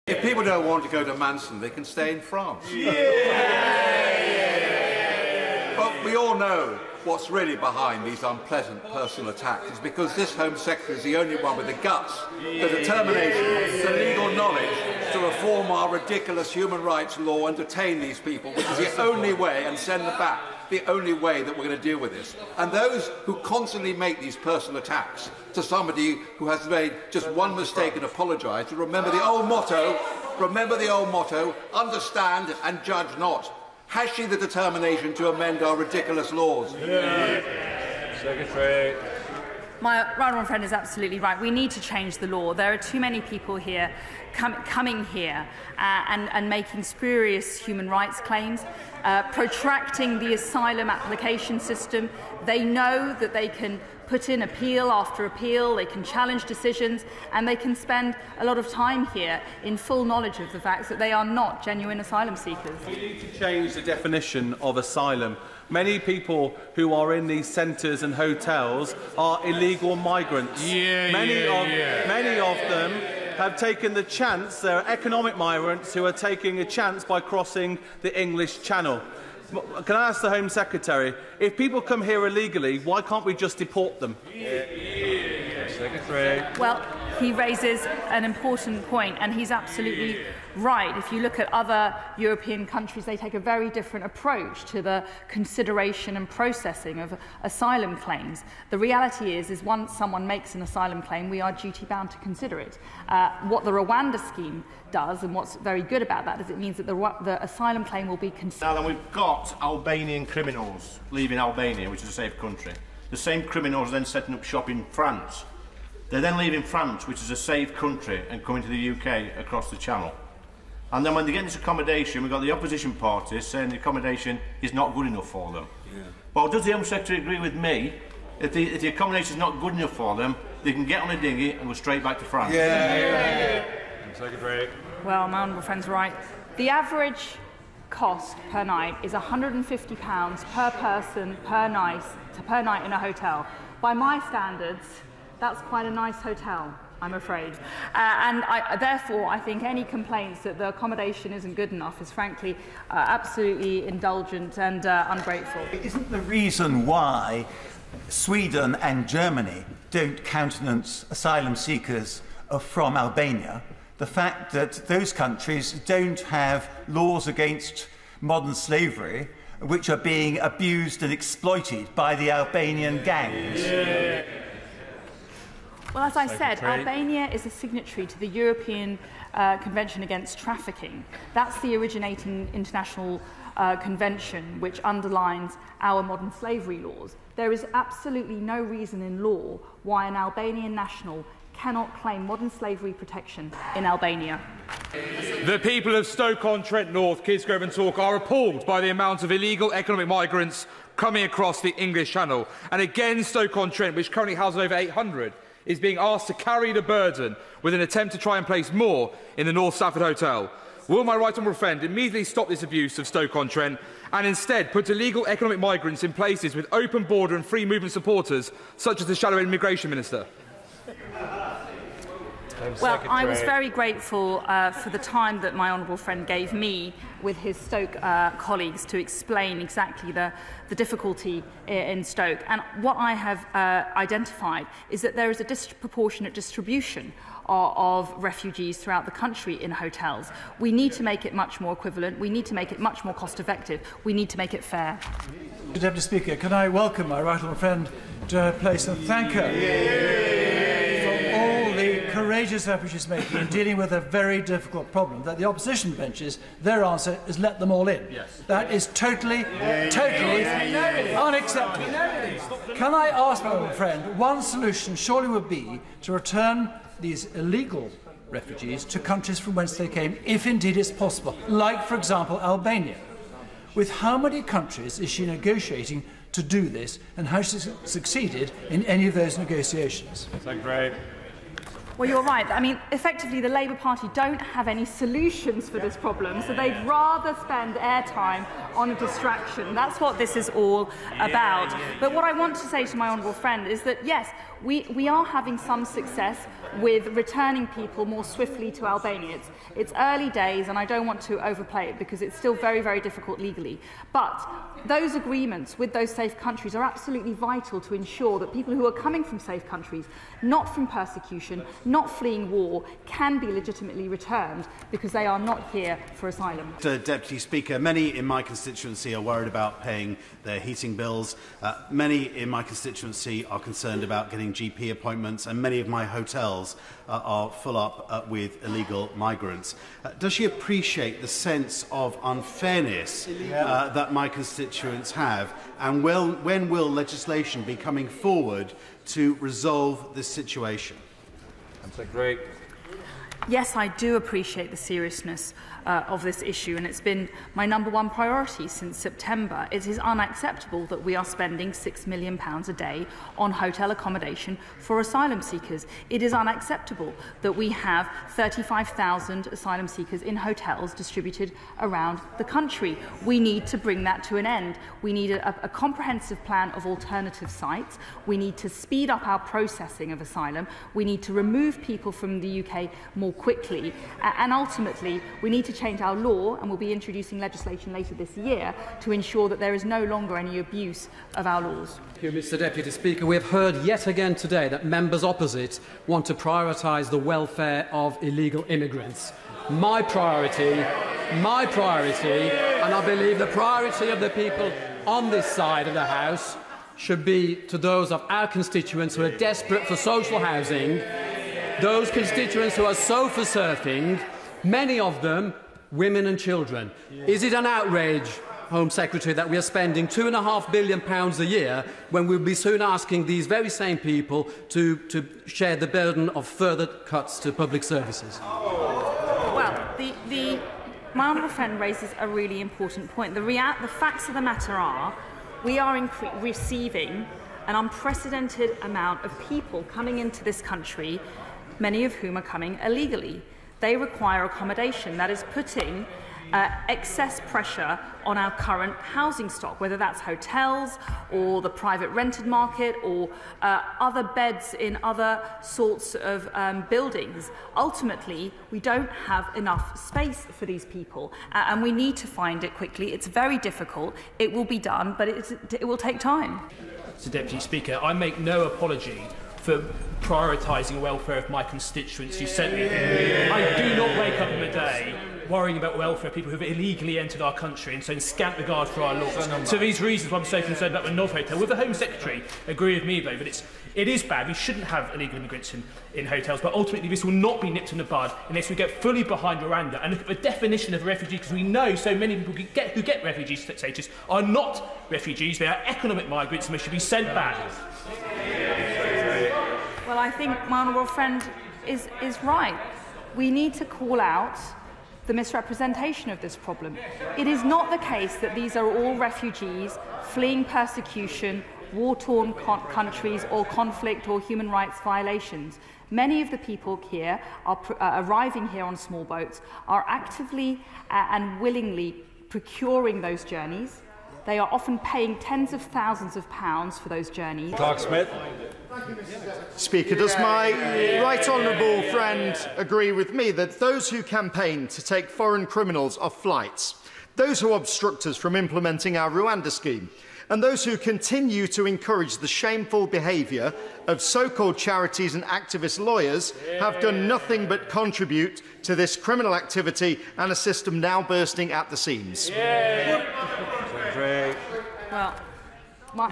If people don't want to go to Manson, they can stay in France. But we all know what's really behind these unpleasant personal attacks is because this Home Secretary is the only one with the guts, the determination, the legal knowledge to reform our ridiculous human rights law and detain these people, which is the only way, and send them back, the only way that we're going to deal with this. And those who constantly make these personal attacks to somebody who has made just one mistake and apologise, to remember the old motto, understand and judge not. Has she the determination to amend our ridiculous laws? Secretary. My right honourable friend is absolutely right. We need to change the law. There are too many people here coming here and making spurious human rights claims, protracting the asylum application system. They know that they can put in appeal after appeal, they can challenge decisions, and they can spend a lot of time here in full knowledge of the fact that they are not genuine asylum seekers. We need to change the definition of asylum. Many people who are in these centres and hotels are illegal migrants. Many of them have taken the chance. They're economic migrants who are taking a chance by crossing the English Channel. Can I ask the Home Secretary, if people come here illegally, why can't we just deport them? Secretary. Well, he raises an important point, and he's absolutely right. If you look at other European countries, they take a very different approach to the consideration and processing of asylum claims. The reality is once someone makes an asylum claim, we are duty-bound to consider it. What the Rwanda scheme does, and what's very good about that, is it means that the asylum claim will be considered. Now then, we've got Albanian criminals leaving Albania, which is a safe country. The same criminals are then setting up shop in France. They're then leaving France, which is a safe country, and coming to the UK across the Channel. And then when they get this accommodation, we've got the opposition parties saying the accommodation is not good enough for them. Well, does the Home Secretary agree with me? If the accommodation is not good enough for them, they can get on a dinghy and go straight back to France. Secretary. Well, my honourable friend's right. The average cost per night is £150 per person per night in a hotel. By my standards, that's quite a nice hotel, I'm afraid. Therefore, I think any complaints that the accommodation isn't good enough is frankly absolutely indulgent and ungrateful. Isn't the reason why Sweden and Germany don't countenance asylum seekers from Albania the fact that those countries don't have laws against modern slavery which are being abused and exploited by the Albanian gangs? Well, as I said, Albania is a signatory to the European Convention Against Trafficking. That's the originating international convention which underlines our modern slavery laws. There is absolutely no reason in law why an Albanian national cannot claim modern slavery protection in Albania. The people of Stoke-on-Trent North, Kidsgrove and Talk are appalled by the amount of illegal economic migrants coming across the English Channel. And again, Stoke-on-Trent, which currently houses over 800, is being asked to carry the burden with an attempt to try and place more in the North Stafford Hotel. Will my right honourable friend immediately stop this abuse of Stoke-on-Trent and instead put illegal economic migrants in places with open border and free movement supporters, such as the Shadow Immigration Minister? Well, I was very grateful for the time that my honourable friend gave me with his Stoke colleagues to explain exactly the difficulty in Stoke. And what I have identified is that there is a disproportionate distribution of refugees throughout the country in hotels. We need to make it much more equivalent. We need to make it much more cost-effective. We need to make it fair. Deputy Speaker, can I welcome my right honourable friend to her place and thank her for all the courageous effort she's making in dealing with a very difficult problem, that the opposition benches, their answer is let them all in. Yes. That is totally unacceptable. Can I ask my honourable friend, one solution surely would be to return these illegal refugees to countries from whence they came, if indeed it's possible, like, for example, Albania. With how many countries is she negotiating to do this, and has she succeeded in any of those negotiations? Secretary. Well, you're right. I mean, effectively, the Labour Party don't have any solutions for this problem, so they'd rather spend airtime on a distraction. That's what this is all about. But what I want to say to my honourable friend is that, yes, we are having some success with returning people more swiftly to Albania. It's early days, and I don't want to overplay it because it's still very, very difficult legally. But those agreements with those safe countries are absolutely vital to ensure that people who are coming from safe countries, not from persecution, not fleeing war, can be legitimately returned because they are not here for asylum. Deputy Speaker, many in my constituency are worried about paying their heating bills. Many in my constituency are concerned about getting GP appointments, and many of my hotels are full up with illegal migrants. Does she appreciate the sense of unfairness that my constituents have, and when will legislation be coming forward to resolve this situation? Great. Yes, I do appreciate the seriousness of this issue, and it's been my #1 priority since September. It is unacceptable that we are spending £6 million a day on hotel accommodation for asylum seekers. It is unacceptable that we have 35,000 asylum seekers in hotels distributed around the country. We need to bring that to an end. We need a comprehensive plan of alternative sites. We need to speed up our processing of asylum. We need to remove people from the UK more quickly. And ultimately, we need to change our law, and we'll be introducing legislation later this year to ensure that there is no longer any abuse of our laws. Thank you, Mr Deputy Speaker. We have heard yet again today that members opposite want to prioritise the welfare of illegal immigrants. My priority, and I believe the priority of the people on this side of the House, should be to those of our constituents who are desperate for social housing, those constituents who are sofa surfing, many of them women and children. Is it an outrage, Home Secretary, that we are spending £2.5 billion a year when we'll be soon asking these very same people to share the burden of further cuts to public services? Well, my honourable friend raises a really important point. The facts of the matter are we are receiving an unprecedented amount of people coming into this country, many of whom are coming illegally. They require accommodation. That is putting excess pressure on our current housing stock, whether that's hotels or the private rented market or other beds in other sorts of buildings. Ultimately, we don't have enough space for these people, and we need to find it quickly. It's very difficult. It will be done, but it will take time. Mr Deputy Speaker, I make no apology for prioritising the welfare of my constituents who sent me here. I do not wake up in a day worrying about welfare of people who have illegally entered our country and so in scant regard for our laws. So these reasons why I'm so concerned about the North Hotel. Will the Home Secretary agree with me, though, that it is bad? We shouldn't have illegal immigrants in hotels, but ultimately this will not be nipped in the bud unless we get fully behind Rwanda and look at the definition of a refugee, because we know so many people who get refugee status are not refugees. They are economic migrants and they should be sent back. Well, I think my honourable friend is right. We need to call out the misrepresentation of this problem. It is not the case that these are all refugees fleeing persecution, war-torn countries or conflict or human rights violations. Many of the people here are arriving here on small boats, are actively and willingly procuring those journeys. They are often paying tens of thousands of pounds for those journeys. Clark Smith. Speaker, does my right honourable friend agree with me that those who campaign to take foreign criminals off flights, those who obstruct us from implementing our Rwanda scheme, and those who continue to encourage the shameful behaviour of so-called charities and activist lawyers have done nothing but contribute to this criminal activity and a system now bursting at the seams? Well,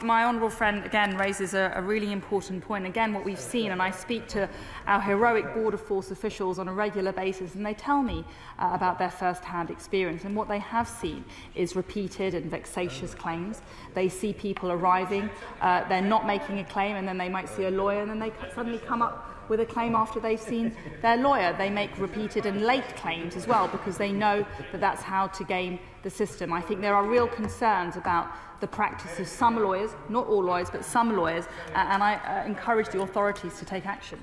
my honourable friend again raises a really important point. Again, what we've seen, and I speak to our heroic border force officials on a regular basis, and they tell me about their first-hand experience. And what they have seen is repeated and vexatious claims. They see people arriving, they're not making a claim, and then they might see a lawyer, and then they suddenly come up with a claim after they've seen their lawyer. They make repeated and late claims as well because they know that that's how to game the system. I think there are real concerns about the practice of some lawyers, not all lawyers, but some lawyers, and I encourage the authorities to take action.